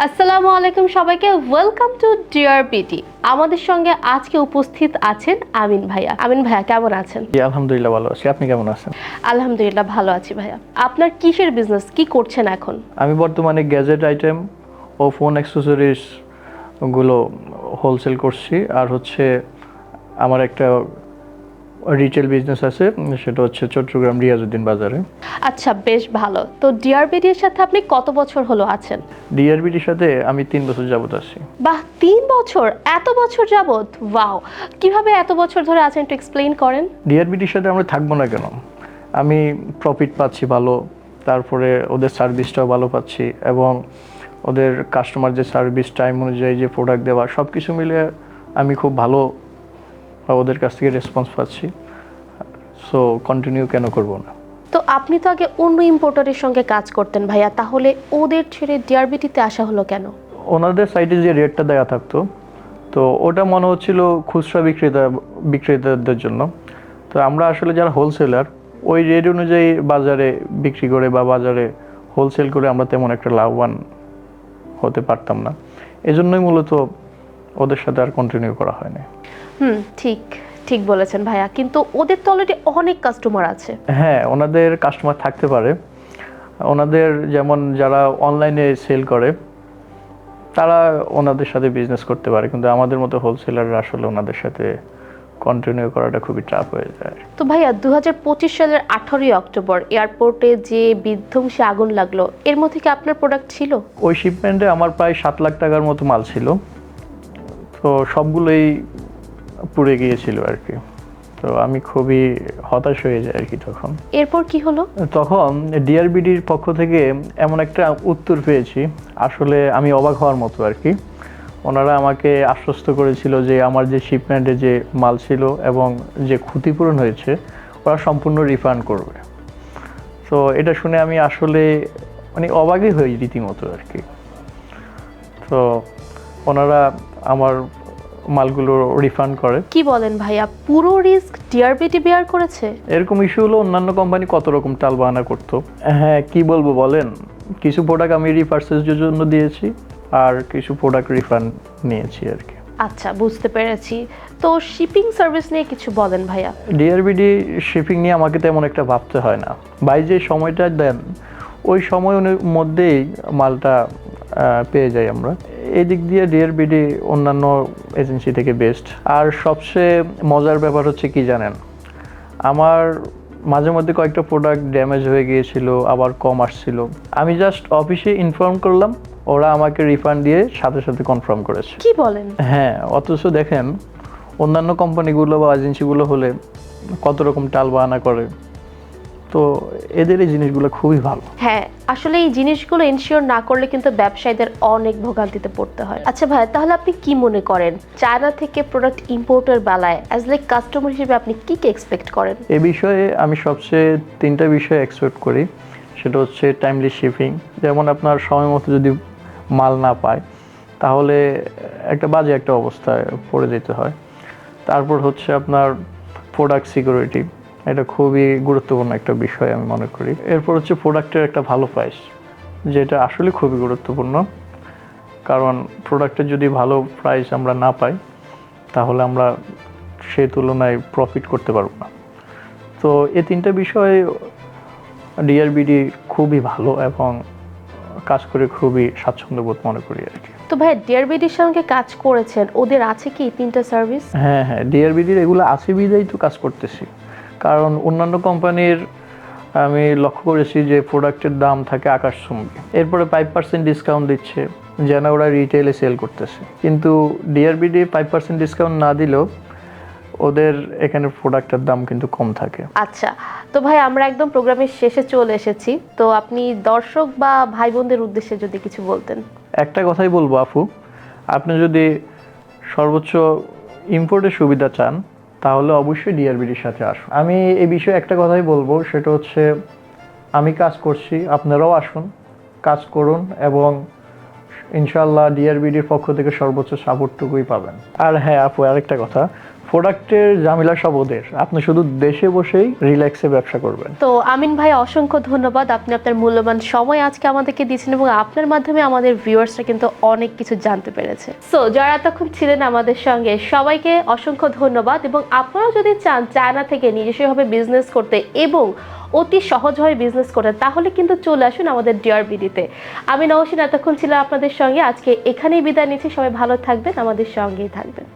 আসসালামু আলাইকুম সবাইকে, ওয়েলকাম টু ডিআরপিটি। আমাদের সঙ্গে আজকে উপস্থিত আছেন আমিন ভাইয়া। আমিন ভাইয়া কেমন আছেন? জি আলহামদুলিল্লাহ ভালো আছি। আপনি কেমন আছেন? আলহামদুলিল্লাহ ভালো আছি ভাইয়া। আপনার কিসের বিজনেস, কি করছেন এখন? আমি বর্তমানে গ্যাজেট আইটেম ও ফোন অ্যাক্সেসরিজ গুলো হোলসেল করছি। আর হচ্ছে আমার একটা রিটেল বিজনেস আছে, সেটা হচ্ছে চট্টগ্রাম রিয়াজউদ্দিন বাজারে। আচ্ছা, বেশ ভালো। তো ডিআরপিটির সাথে আপনি কত বছর হলো আছেন? ডিআরবিটির সাথে আমি 3 বছর যাবত আছি। বাহ, 3 বছর! এত বছর যাবত? ওয়াও! কিভাবে এত বছর ধরে আছেন, একটু এক্সপ্লেইন করেন। ডিআরবিটির সাথে আমরা থাকবো না কেন? আমি প্রফিট পাচ্ছি ভালো, তারপরে ওদের সার্ভিসটাও ভালো পাচ্ছি, এবং ওদের কাস্টমার যে সার্ভিস টাইম অনুযায়ী যে প্রোডাক্ট দেওয়া সব কিছু মিলে আমি খুব ভালো ওদের কাছ থেকে রেসপন্স পাচ্ছি। সো কন্টিনিউ কেন করব না? তো আপনি তো আগে অন্য ইম্পোর্টারের সঙ্গে কাজ করতেন ভাইয়া, তাহলে ওদের ছেড়ে ডিআরবিটিতে আসা হলো কেন? ওনাদের সাইটে যে রেটটা দেওয়া থাকতো, তো ওটা মনে হচ্ছিল খুচরা বিক্রেতাদের জন্য। তো আমরা আসলে যারা হোলসেলার, ওই রেট অনুযায়ী বাজারে বিক্রি করে বা বাজারে হোলসেল করে আমরা তেমন একটা লাভবান হতে পারতাম না। এজন্যই মূলত ওদের সাথে আর কন্টিনিউ করা হয়নি। ঠিক ঠিক বলেছেন ভাইয়া, কিন্তু ওদের তো অলরেডি অনেক কাস্টমার আছে। হ্যাঁ, ওনাদের কাস্টমার থাকতে পারে। ওনাদের যেমন যারা অনলাইনে সেল করে তারা ওনাদের সাথে বিজনেস করতে পারে, কিন্তু আমাদের মতো হোলসেলাররা আসলে ওনাদের সাথে কন্টিনিউ করাটা খুবই টাফ হয়ে যায়। তো ভাইয়া, 2025 সালের 18ই অক্টোবর এয়ারপোর্টে যে বিধ্বংসী আগুন লাগলো, এর মধ্যে কি আপনার প্রোডাক্ট ছিল? ওই শিপমেন্টে আমার প্রায় 7 লাখ টাকার মতো মাল ছিল, তো সবগুলোই পুড়ে গিয়েছিল আর কি। তো আমি খুবই হতাশ হয়ে যাই আর কি তখন। এরপর কি হলো? তখন ডিআরবিডির পক্ষ থেকে এমন একটা উত্তর পেয়েছি, আসলে আমি অবাক হওয়ার মতো আর কি। ওনারা আমাকে আশ্বস্ত করেছিল যে আমার যে শিপমেন্টে যে মাল ছিল এবং যে ক্ষতিপূরণ হয়েছে ওরা সম্পূর্ণ রিফান্ড করবে। তো এটা শুনে আমি আসলে মানে অবাকই হই রীতিমতো আর কি। তো ওনারা আমার মালগুলো রিফান্ড করে। কি বলেন ভাইয়া, পুরো রিস্ক ডিআরবিটি বেয়ার করেছে? এরকম ইস্যু হলো অন্যান্য কোম্পানি কত রকম টাল বাহানা করতো। হ্যাঁ, কি বলবো বলেন, কিছু প্রোডাক্ট আমি রিপারচেজের জন্য দিয়েছি আর কিছু প্রোডাক্ট রিফান্ড নিয়েছি আর কি। আচ্ছা, বুঝতে পেরেছি। তো শিপিং সার্ভিস নিয়ে কিছু বলেন ভাইয়া। ডিআরবিডি শিপিং নিয়ে আমাকে তেমন একটা ভাবতে হয় না। ভাই যে সময়টা দেন ওই সময়ের মধ্যেই মালটা পেয়ে যাই আমরা। এই দিক দিয়ে ডিআরবিডি অন্যান্য এজেন্সি থেকে বেস্ট। আর সবচেয়ে মজার ব্যাপার হচ্ছে কি জানেন, আমার মাঝে মধ্যে কয়েকটা প্রোডাক্ট ড্যামেজ হয়ে গিয়েছিল, আবার কম আসছিল। আমি জাস্ট অফিসে ইনফর্ম করলাম, ওরা আমাকে রিফান্ড দিয়ে সাথে সাথে কনফার্ম করেছে। কি বলেন? হ্যাঁ, অথচ দেখেন অন্যান্য কোম্পানিগুলো বা এজেন্সিগুলো হলে কত রকম টাল বাহানা করে। তো এদের এই জিনিসগুলো খুবই ভালো। হ্যাঁ, আসলে এই জিনিসগুলো এনশিওর না করলে কিন্তু ব্যবসায়ীদের অনেক ভোগান্তিতে পড়তে হয়। আচ্ছা ভাই, তাহলে আপনি কি মনে করেন চায়না থেকে প্রোডাক্ট ইম্পোর্টের বেলায় অ্যাজ লাইক কাস্টমার হিসেবে আপনি কি কি এক্সপেক্ট করেন? এ বিষয়ে আমি সবচেয়ে 3টা বিষয় এক্সপেক্ট করি। সেটা হচ্ছে টাইমলি শিপিং, যেমন আপনার সময় মতো যদি মাল না পায় তাহলে একটা বাজে একটা অবস্থায় পড়ে যেতে হয়। তারপর হচ্ছে আপনার প্রোডাক্ট সিকিউরিটি, এটা খুবই গুরুত্বপূর্ণ একটা বিষয় আমি মনে করি। এরপর হচ্ছে প্রোডাক্টের একটা ভালো প্রাইস, যেটা আসলে খুবই গুরুত্বপূর্ণ। কারণ প্রোডাক্টের যদি ভালো প্রাইস আমরা না পাই তাহলে আমরা সেই তুলনায় প্রফিট করতে পারবো না। তো এই 3টা বিষয়ে ডিআরবিডি খুবই ভালো এবং কাজ করে খুবই স্বাচ্ছন্দ্যবোধ মনে করি আর কি। তো ভাই, ডিআরবিডির সঙ্গে কাজ করেছেন, ওদের আছে কি 3টা সার্ভিস? হ্যাঁ হ্যাঁ, ডিআরবিডির এগুলো আছে বিধাই তো কাজ করতেছি। কারণ অন্যান্য কোম্পানির আমি লক্ষ্য করেছি যে প্রোডাক্টের দাম থাকে আকাশচুম্বী, এরপরে 5% ডিসকাউন্ট দিচ্ছে যেন ওরা রিটেলে সেল করতেছে। কিন্তু ডিআরবিডি 5% ডিসকাউন্ট না দিলেও ওদের এখানে প্রোডাক্টের দাম কিন্তু কম থাকে। আচ্ছা, তো ভাই আমরা একদম প্রোগ্রামের শেষে চলে এসেছি, তো আপনি দর্শক বা ভাই বোনদের উদ্দেশ্যে যদি কিছু বলতেন। একটা কথাই বলবো আপু, আপনি যদি সর্বোচ্চ ইম্পোর্টের সুবিধা চান তাহলে অবশ্যই ডিআরবিডির সাথে আসুন। আমি এই বিষয়ে একটা কথাই বলবো, সেটা হচ্ছে আমি কাজ করছি, আপনারাও আসুন, কাজ করুন, এবং ইনশাআল্লাহ ডিআরবিডির পক্ষ থেকে সর্বোচ্চ সাপোর্টটুকুই পাবেন। আর হ্যাঁ আপু, আরেকটা কথা, প্রোডাক্টের ঝামেলা সব ওদের, আপনি শুধু দেশে বসেই রিল্যাক্সে ব্যবসা করবেন। তো আমিন ভাই, অসংখ্য ধন্যবাদ, আপনি আপনার মূল্যবান সময় আজকে আমাদেরকে দিয়েছেন এবং আপনার মাধ্যমে আমাদের ভিউয়ার্সরা কিন্তু অনেক কিছু জানতে পেরেছে। সো যারা এতক্ষণ ছিলেন আমাদের সঙ্গে সবাইকে অসংখ্য ধন্যবাদ। এবং আপনারা যদি চান চায়না থেকে নিজস্বভাবে বিজনেস করতে এবং অতি সহজভাবে বিজনেস করতে, তাহলে কিন্তু চলে আসুন আমাদের ডিআরবিডিতে। আমি নওশিন এতক্ষণ ছিলাম আপনাদের সঙ্গে, আজকে এখানেই বিদায় নিচ্ছি। সবাই ভালো থাকবেন, আমাদের সঙ্গেই থাকবেন।